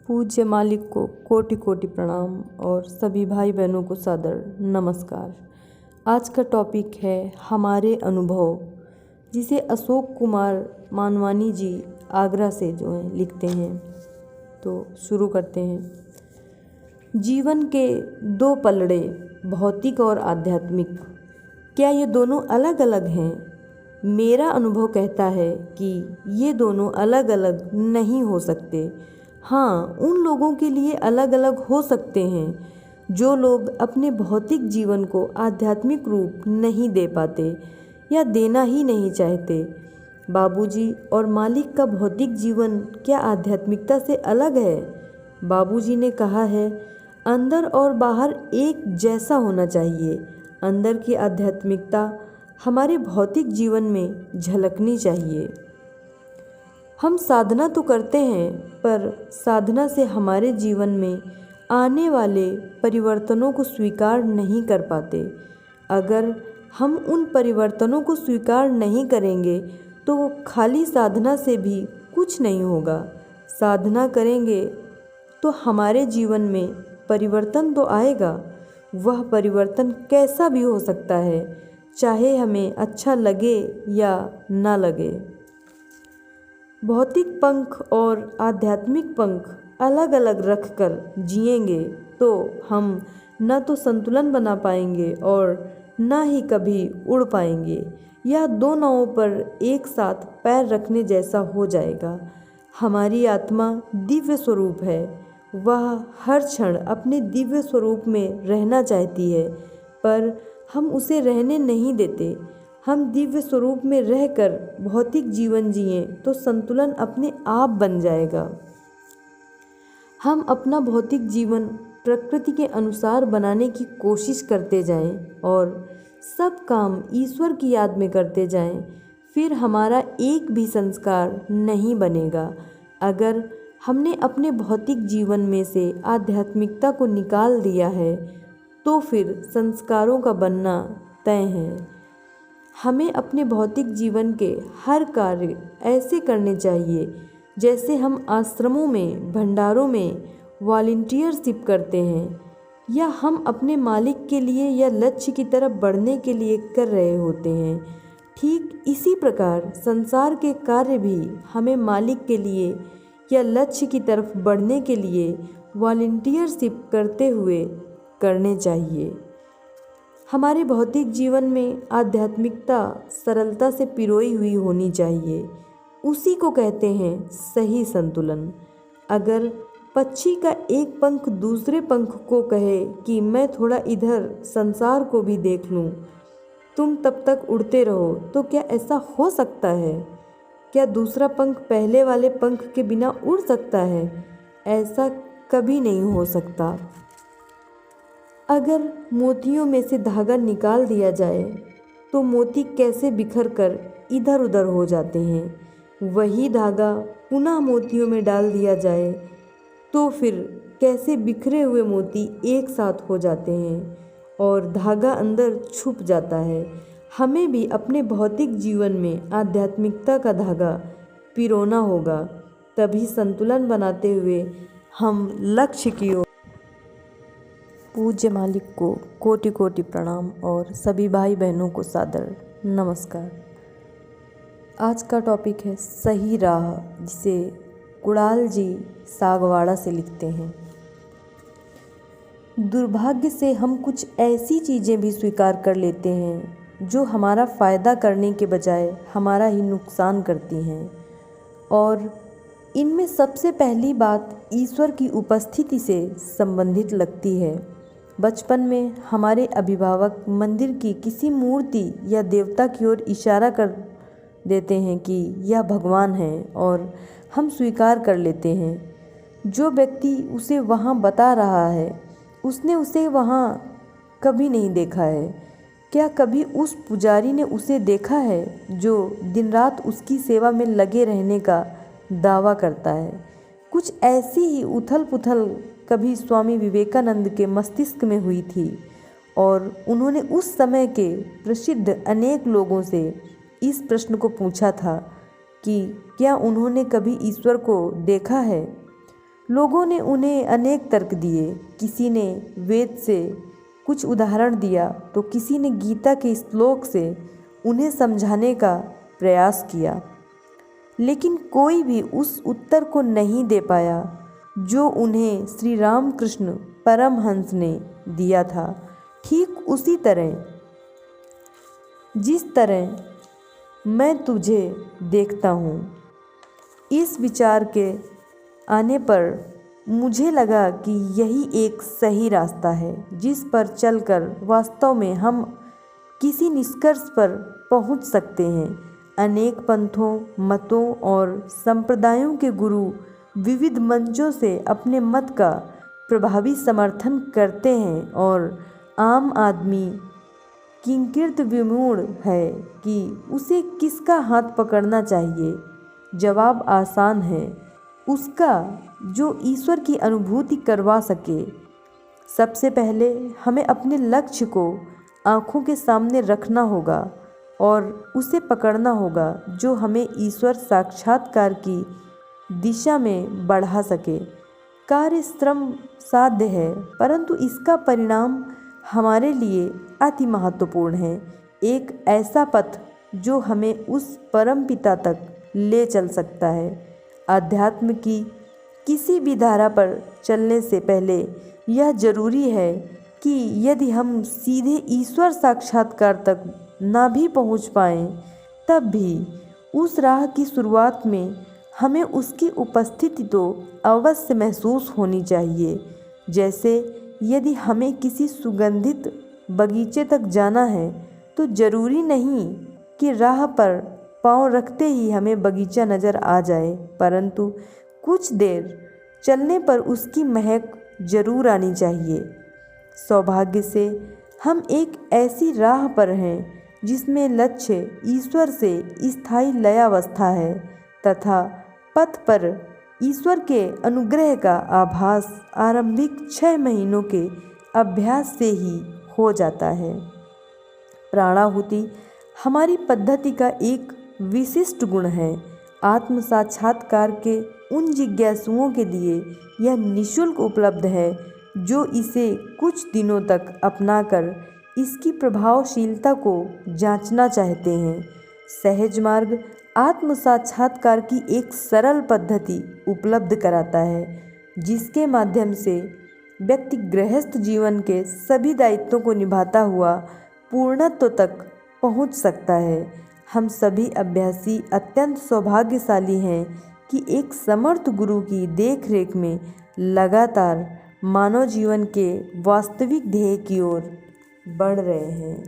पूज्य मालिक को कोटि कोटि प्रणाम और सभी भाई बहनों को सादर नमस्कार। आज का टॉपिक है हमारे अनुभव, जिसे अशोक कुमार मानवानी जी आगरा से जो हैं लिखते हैं। तो शुरू करते हैं। जीवन के दो पलड़े, भौतिक और आध्यात्मिक, क्या ये दोनों अलग अलग हैं? मेरा अनुभव कहता है कि ये दोनों अलग अलग नहीं हो सकते। हाँ, उन लोगों के लिए अलग अलग हो सकते हैं जो लोग अपने भौतिक जीवन को आध्यात्मिक रूप नहीं दे पाते या देना ही नहीं चाहते। बाबूजी और मालिक का भौतिक जीवन क्या आध्यात्मिकता से अलग है? बाबूजी ने कहा है, अंदर और बाहर एक जैसा होना चाहिए। अंदर की आध्यात्मिकता हमारे भौतिक जीवन में झलकनी चाहिए। हम साधना तो करते हैं, पर साधना से हमारे जीवन में आने वाले परिवर्तनों को स्वीकार नहीं कर पाते। अगर हम उन परिवर्तनों को स्वीकार नहीं करेंगे तो खाली साधना से भी कुछ नहीं होगा। साधना करेंगे तो हमारे जीवन में परिवर्तन तो आएगा। वह परिवर्तन कैसा भी हो सकता है, चाहे हमें अच्छा लगे या ना लगे। भौतिक पंख और आध्यात्मिक पंख अलग अलग रखकर जिएंगे तो हम न तो संतुलन बना पाएंगे और न ही कभी उड़ पाएंगे। यह दो नावों पर एक साथ पैर रखने जैसा हो जाएगा। हमारी आत्मा दिव्य स्वरूप है। वह हर क्षण अपने दिव्य स्वरूप में रहना चाहती है, पर हम उसे रहने नहीं देते। हम दिव्य स्वरूप में रहकर भौतिक जीवन जिएं तो संतुलन अपने आप बन जाएगा। हम अपना भौतिक जीवन प्रकृति के अनुसार बनाने की कोशिश करते जाएं और सब काम ईश्वर की याद में करते जाएं, फिर हमारा एक भी संस्कार नहीं बनेगा। अगर हमने अपने भौतिक जीवन में से आध्यात्मिकता को निकाल दिया है तो फिर संस्कारों का बनना तय है। हमें अपने भौतिक जीवन के हर कार्य ऐसे करने चाहिए जैसे हम आश्रमों में, भंडारों में वॉलंटियरशिप करते हैं, या हम अपने मालिक के लिए या लक्ष्य की तरफ बढ़ने के लिए कर रहे होते हैं। ठीक इसी प्रकार संसार के कार्य भी हमें मालिक के लिए या लक्ष्य की तरफ बढ़ने के लिए वॉलंटियरशिप करते हुए करने चाहिए। हमारे भौतिक जीवन में आध्यात्मिकता सरलता से पिरोई हुई होनी चाहिए। उसी को कहते हैं सही संतुलन। अगर पक्षी का एक पंख दूसरे पंख को कहे कि मैं थोड़ा इधर संसार को भी देख लूं, तुम तब तक उड़ते रहो, तो क्या ऐसा हो सकता है? क्या दूसरा पंख पहले वाले पंख के बिना उड़ सकता है? ऐसा कभी नहीं हो सकता। अगर मोतियों में से धागा निकाल दिया जाए तो मोती कैसे बिखर कर इधर उधर हो जाते हैं। वही धागा पुनः मोतियों में डाल दिया जाए तो फिर कैसे बिखरे हुए मोती एक साथ हो जाते हैं और धागा अंदर छुप जाता है। हमें भी अपने भौतिक जीवन में आध्यात्मिकता का धागा पिरोना होगा, तभी संतुलन बनाते हुए हम लक्ष्य की ओर। पूज्य मालिक को कोटि कोटि प्रणाम और सभी भाई बहनों को सादर नमस्कार। आज का टॉपिक है सही राह, जिसे कुणाल जी सागवाड़ा से लिखते हैं। दुर्भाग्य से हम कुछ ऐसी चीज़ें भी स्वीकार कर लेते हैं जो हमारा फ़ायदा करने के बजाय हमारा ही नुकसान करती हैं, और इनमें सबसे पहली बात ईश्वर की उपस्थिति से संबंधित लगती है। बचपन में हमारे अभिभावक मंदिर की किसी मूर्ति या देवता की ओर इशारा कर देते हैं कि यह भगवान है, और हम स्वीकार कर लेते हैं। जो व्यक्ति उसे वहाँ बता रहा है, उसने उसे वहाँ कभी नहीं देखा है। क्या कभी उस पुजारी ने उसे देखा है जो दिन रात उसकी सेवा में लगे रहने का दावा करता है? कुछ ऐसी ही उथल पुथल कभी स्वामी विवेकानंद के मस्तिष्क में हुई थी, और उन्होंने उस समय के प्रसिद्ध अनेक लोगों से इस प्रश्न को पूछा था कि क्या उन्होंने कभी ईश्वर को देखा है। लोगों ने उन्हें अनेक तर्क दिए। किसी ने वेद से कुछ उदाहरण दिया तो किसी ने गीता के श्लोक से उन्हें समझाने का प्रयास किया, लेकिन कोई भी उस उत्तर को नहीं दे पाया जो उन्हें श्री रामकृष्ण परमहंस ने दिया था। ठीक उसी तरह जिस तरह मैं तुझे देखता हूँ, इस विचार के आने पर मुझे लगा कि यही एक सही रास्ता है जिस पर चलकर वास्तव में हम किसी निष्कर्ष पर पहुँच सकते हैं। अनेक पंथों, मतों और संप्रदायों के गुरु विविध मंचों से अपने मत का प्रभावी समर्थन करते हैं और आम आदमी किंकित विमूढ़ है कि उसे किसका हाथ पकड़ना चाहिए। जवाब आसान है, उसका जो ईश्वर की अनुभूति करवा सके। सबसे पहले हमें अपने लक्ष्य को आँखों के सामने रखना होगा और उसे पकड़ना होगा जो हमें ईश्वर साक्षात्कार की दिशा में बढ़ा सके। कार्य श्रम साध्य है, परंतु इसका परिणाम हमारे लिए अति महत्वपूर्ण है। एक ऐसा पथ जो हमें उस परम पिता तक ले चल सकता है। अध्यात्म की किसी भी धारा पर चलने से पहले यह जरूरी है कि यदि हम सीधे ईश्वर साक्षात्कार तक ना भी पहुंच पाएं, तब भी उस राह की शुरुआत में हमें उसकी उपस्थिति तो अवश्य महसूस होनी चाहिए। जैसे यदि हमें किसी सुगंधित बगीचे तक जाना है तो ज़रूरी नहीं कि राह पर पाँव रखते ही हमें बगीचा नज़र आ जाए, परंतु कुछ देर चलने पर उसकी महक जरूर आनी चाहिए। सौभाग्य से हम एक ऐसी राह पर हैं जिसमें लक्ष्य ईश्वर से स्थायी लयावस्था है तथा पथ पर ईश्वर के अनुग्रह का आभास आरंभिक 6 महीनों के अभ्यास से ही हो जाता है। प्राणाहुति हमारी पद्धति का एक विशिष्ट गुण है। आत्म साक्षात्कार के उन जिज्ञासुओं के लिए यह निःशुल्क उपलब्ध है जो इसे कुछ दिनों तक अपनाकर इसकी प्रभावशीलता को जांचना चाहते हैं। सहज मार्ग आत्म साक्षात्कार की एक सरल पद्धति उपलब्ध कराता है जिसके माध्यम से व्यक्ति गृहस्थ जीवन के सभी दायित्वों को निभाता हुआ पूर्णत्व तक पहुंच सकता है। हम सभी अभ्यासी अत्यंत सौभाग्यशाली हैं कि एक समर्थ गुरु की देखरेख में लगातार मानव जीवन के वास्तविक ध्येय की ओर बढ़ रहे हैं।